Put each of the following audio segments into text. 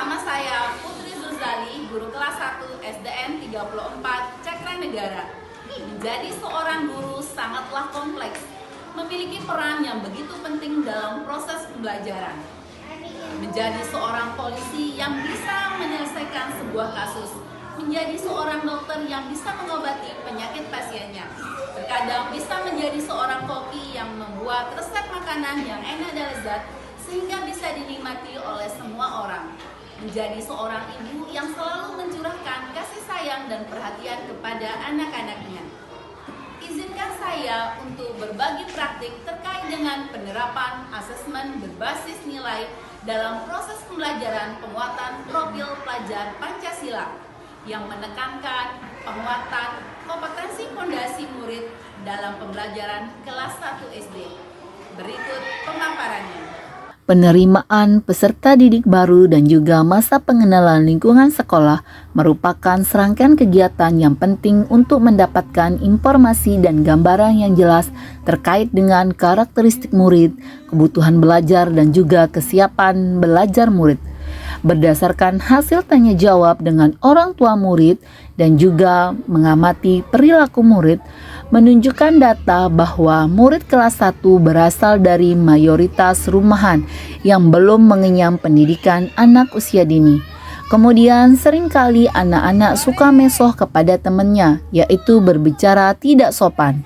Bersama saya Putri Zuzali, guru kelas 1 SDN 34 Cakra Negara. Menjadi seorang guru sangatlah kompleks, memiliki peran yang begitu penting dalam proses pembelajaran. Menjadi seorang polisi yang bisa menyelesaikan sebuah kasus, menjadi seorang dokter yang bisa mengobati penyakit pasiennya. Terkadang bisa menjadi seorang koki yang membuat resep makanan yang enak dan lezat sehingga bisa dinikmati oleh semua orang. Menjadi seorang ibu yang selalu mencurahkan kasih sayang dan perhatian kepada anak-anaknya. Izinkan saya untuk berbagi praktik terkait dengan penerapan asesmen berbasis nilai dalam proses pembelajaran penguatan profil pelajar Pancasila yang menekankan penguatan kompetensi fondasi murid dalam pembelajaran kelas 1 SD. Berikut pemaparannya. Penerimaan peserta didik baru dan juga masa pengenalan lingkungan sekolah merupakan serangkaian kegiatan yang penting untuk mendapatkan informasi dan gambaran yang jelas terkait dengan karakteristik murid, kebutuhan belajar, dan juga kesiapan belajar murid. Berdasarkan hasil tanya jawab dengan orang tua murid dan juga mengamati perilaku murid, menunjukkan data bahwa murid kelas 1 berasal dari mayoritas rumahan yang belum mengenyam pendidikan anak usia dini. Kemudian seringkali anak-anak suka mesoh kepada temannya, yaitu berbicara tidak sopan,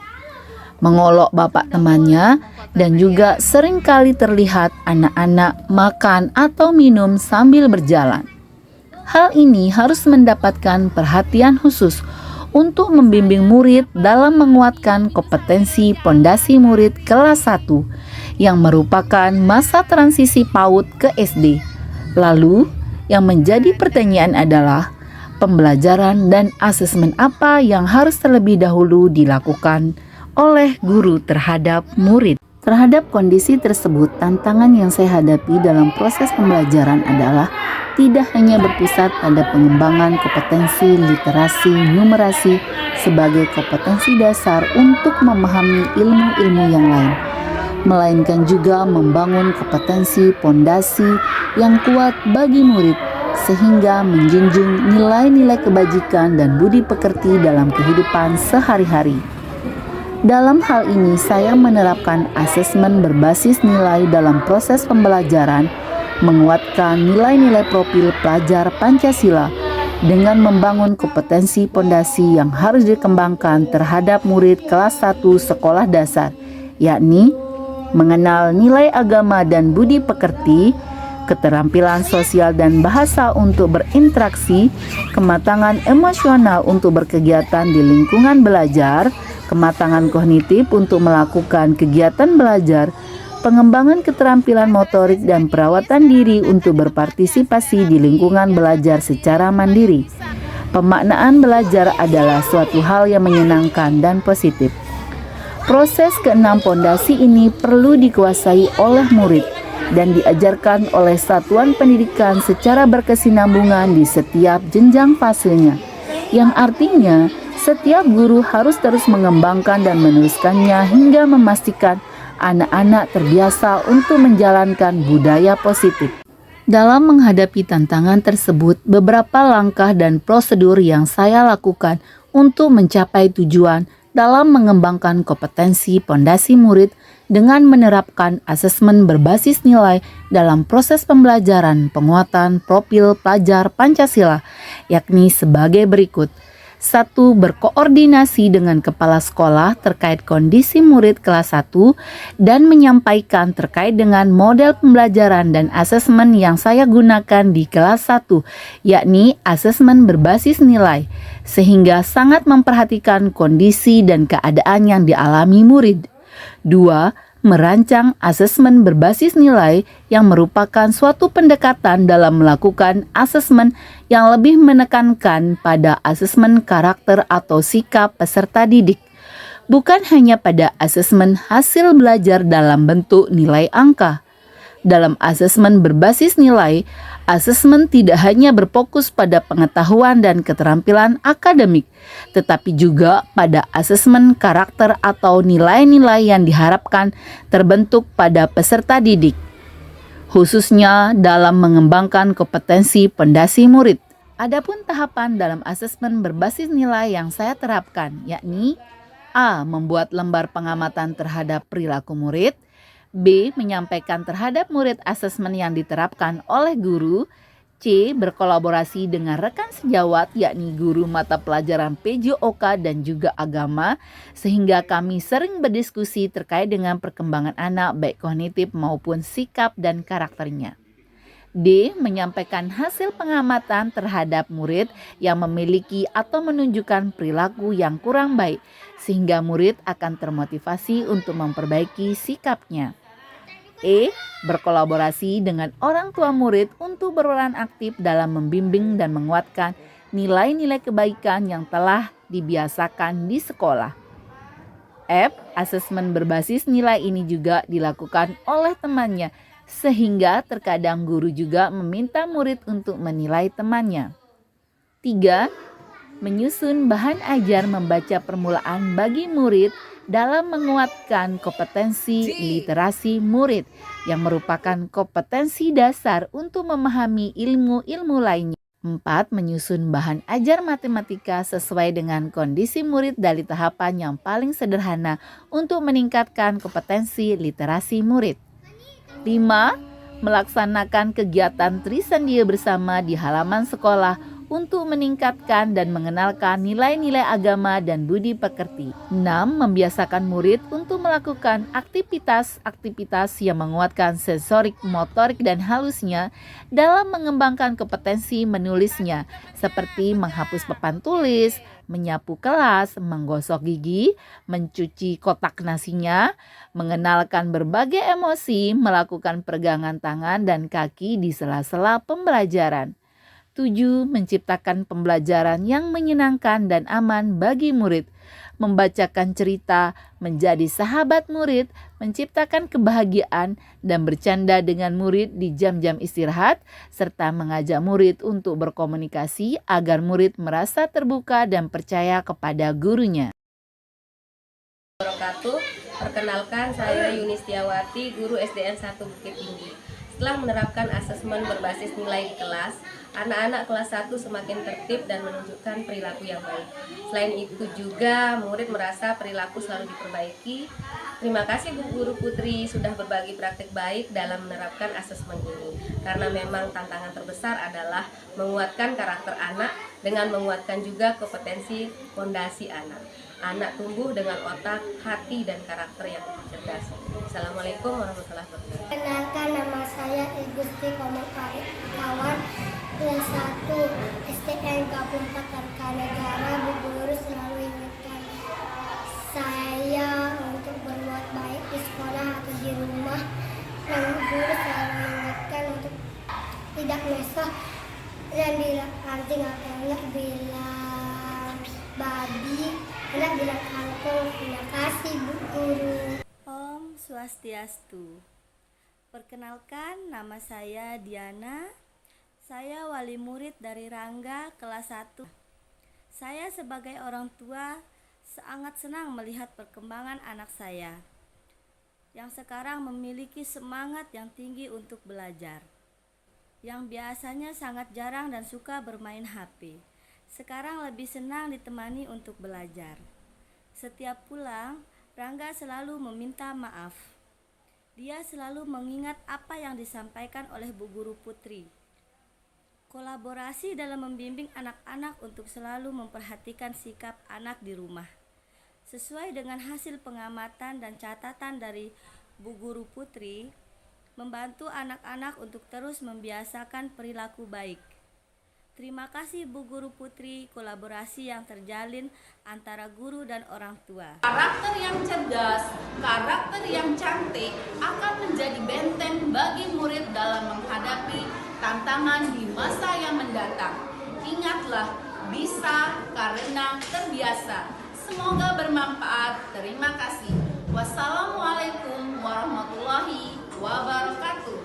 mengolok bapak temannya, dan juga seringkali terlihat anak-anak makan atau minum sambil berjalan. Hal ini harus mendapatkan perhatian khusus untuk membimbing murid dalam menguatkan kompetensi pondasi murid kelas 1 yang merupakan masa transisi PAUD ke SD. Lalu, yang menjadi pertanyaan adalah pembelajaran dan asesmen apa yang harus terlebih dahulu dilakukan oleh guru terhadap murid. Terhadap kondisi tersebut, tantangan yang saya hadapi dalam proses pembelajaran adalah tidak hanya berpusat pada pengembangan kompetensi literasi numerasi sebagai kompetensi dasar untuk memahami ilmu-ilmu yang lain, melainkan juga membangun kompetensi pondasi yang kuat bagi murid sehingga menjunjung nilai-nilai kebajikan dan budi pekerti dalam kehidupan sehari-hari. Dalam hal ini, saya menerapkan asesmen berbasis nilai dalam proses pembelajaran, menguatkan nilai-nilai profil pelajar Pancasila dengan membangun kompetensi pondasi yang harus dikembangkan terhadap murid kelas 1 sekolah dasar, yakni mengenal nilai agama dan budi pekerti, keterampilan sosial dan bahasa untuk berinteraksi, kematangan emosional untuk berkegiatan di lingkungan belajar, kematangan kognitif untuk melakukan kegiatan belajar, pengembangan keterampilan motorik dan perawatan diri untuk berpartisipasi di lingkungan belajar secara mandiri. Pemaknaan belajar adalah suatu hal yang menyenangkan dan positif. Proses keenam pondasi ini perlu dikuasai oleh murid dan diajarkan oleh satuan pendidikan secara berkesinambungan di setiap jenjang fasenya, yang artinya setiap guru harus terus mengembangkan dan meneruskannya hingga memastikan anak-anak terbiasa untuk menjalankan budaya positif. Dalam menghadapi tantangan tersebut, beberapa langkah dan prosedur yang saya lakukan untuk mencapai tujuan dalam mengembangkan kompetensi pondasi murid dengan menerapkan asesmen berbasis nilai dalam proses pembelajaran penguatan profil pelajar Pancasila, yakni sebagai berikut. 1. Berkoordinasi dengan kepala sekolah terkait kondisi murid kelas 1 dan menyampaikan terkait dengan model pembelajaran dan asesmen yang saya gunakan di kelas 1, yakni asesmen berbasis nilai, sehingga sangat memperhatikan kondisi dan keadaan yang dialami murid. 2. Merancang asesmen berbasis nilai yang merupakan suatu pendekatan dalam melakukan asesmen yang lebih menekankan pada asesmen karakter atau sikap peserta didik, bukan hanya pada asesmen hasil belajar dalam bentuk nilai angka. Dalam asesmen berbasis nilai, asesmen tidak hanya berfokus pada pengetahuan dan keterampilan akademik, tetapi juga pada asesmen karakter atau nilai-nilai yang diharapkan terbentuk pada peserta didik. khususnya dalam mengembangkan kompetensi pondasi murid. Adapun tahapan dalam asesmen berbasis nilai yang saya terapkan, yakni A. Membuat lembar pengamatan terhadap perilaku murid. B. Menyampaikan terhadap murid asesmen yang diterapkan oleh guru. C. Berkolaborasi dengan rekan sejawat yakni guru mata pelajaran PJOK dan juga agama, sehingga kami sering berdiskusi terkait dengan perkembangan anak baik kognitif maupun sikap dan karakternya. D. Menyampaikan hasil pengamatan terhadap murid yang memiliki atau menunjukkan perilaku yang kurang baik, sehingga murid akan termotivasi untuk memperbaiki sikapnya. E. Berkolaborasi dengan orang tua murid untuk berperan aktif dalam membimbing dan menguatkan nilai-nilai kebaikan yang telah dibiasakan di sekolah. F. Asesmen berbasis nilai ini juga dilakukan oleh temannya, sehingga terkadang guru juga meminta murid untuk menilai temannya. 3. Menyusun bahan ajar membaca permulaan bagi murid dalam menguatkan kompetensi literasi murid yang merupakan kompetensi dasar untuk memahami ilmu-ilmu lainnya. 4. Menyusun bahan ajar matematika sesuai dengan kondisi murid dari tahapan yang paling sederhana untuk meningkatkan kompetensi literasi murid. 5. Melaksanakan kegiatan Trisandia bersama di halaman sekolah untuk meningkatkan dan mengenalkan nilai-nilai agama dan budi pekerti. 6. Membiasakan murid untuk melakukan aktivitas-aktivitas yang menguatkan sensorik, motorik, dan halusnya dalam mengembangkan kompetensi menulisnya, seperti menghapus papan tulis, menyapu kelas, menggosok gigi, mencuci kotak nasinya, mengenalkan berbagai emosi, melakukan peregangan tangan dan kaki di sela-sela pembelajaran. 7. Menciptakan pembelajaran yang menyenangkan dan aman bagi murid, membacakan cerita, menjadi sahabat murid, menciptakan kebahagiaan, dan bercanda dengan murid di jam-jam istirahat, serta mengajak murid untuk berkomunikasi agar murid merasa terbuka dan percaya kepada gurunya. Perkenalkan, saya Yunistiawati, guru SDN 1 Bukit Tinggi. Setelah menerapkan asesmen berbasis nilai di kelas, anak-anak kelas 1 semakin tertib dan menunjukkan perilaku yang baik. Selain itu juga murid merasa perilaku selalu diperbaiki. Terima kasih Bu Guru Putri sudah berbagi praktik baik dalam menerapkan asesmen ini. Karena memang tantangan terbesar adalah menguatkan karakter anak dengan menguatkan juga kompetensi fondasi anak. Anak tumbuh dengan otak, hati, dan karakter yang cerdas. Assalamualaikum warahmatullahi wabarakatuh. Kenalkan, nama saya Igusti Komeng Kawan, kelas 1 STN Kabupaten Kartanegara. Bu Guru selalu ingatkan saya untuk berbuat baik di sekolah atau di rumah, dan Bu Guru selalu ingatkan untuk tidak mesoh dan bilang anjing atau enggak bilang babi, enggak bilang kangkung. Terima kasih Bu Guru. Om Swastiastu. Perkenalkan, nama saya Diana. Saya wali murid dari Rangga kelas 1. Saya sebagai orang tua sangat senang melihat perkembangan anak saya yang sekarang memiliki semangat yang tinggi untuk belajar. Yang biasanya sangat jarang dan suka bermain HP, sekarang lebih senang ditemani untuk belajar. Setiap pulang, Rangga selalu meminta maaf. Dia selalu mengingat apa yang disampaikan oleh Bu Guru Putri. Kolaborasi dalam membimbing anak-anak untuk selalu memperhatikan sikap anak di rumah. Sesuai dengan hasil pengamatan dan catatan dari Bu Guru Putri, membantu anak-anak untuk terus membiasakan perilaku baik. Terima kasih Bu Guru Putri, kolaborasi yang terjalin antara guru dan orang tua. Karakter yang cerdas, karakter yang cantik akan menjadi benteng bagi murid dalam menghadapi tantangan di masa yang mendatang. Ingatlah, bisa karena terbiasa. Semoga bermanfaat. Terima kasih. Wassalamualaikum warahmatullahi wabarakatuh.